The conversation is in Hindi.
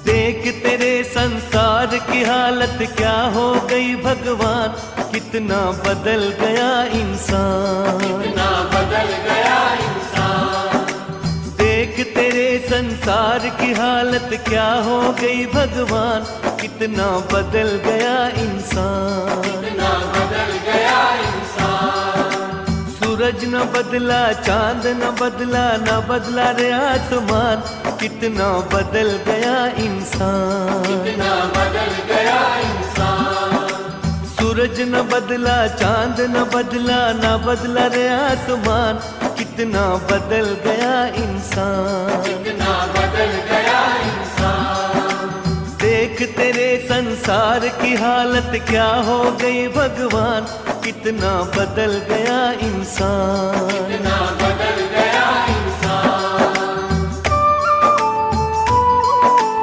देख तेरे संसार की हालत क्या हो गई भगवान, कितना बदल गया इंसान, कितना बदल गया इंसान। देख तेरे संसार की हालत क्या हो गई भगवान, कितना बदल गया इंसान, कितना बदल गया इंसान। सूरज न बदला, चांद न बदला, न बदला रे आसमान, कितना बदल गया इंसान, कितना बदल गया इंसान। सूरज न बदला, चांद न बदला, न बदला रे आसमान, कितना बदल गया इंसान, कितना बदल गया इंसान। देख तेरे संसार की हालत क्या हो गई भगवान, कितना बदल गया इंसान, कितना बदल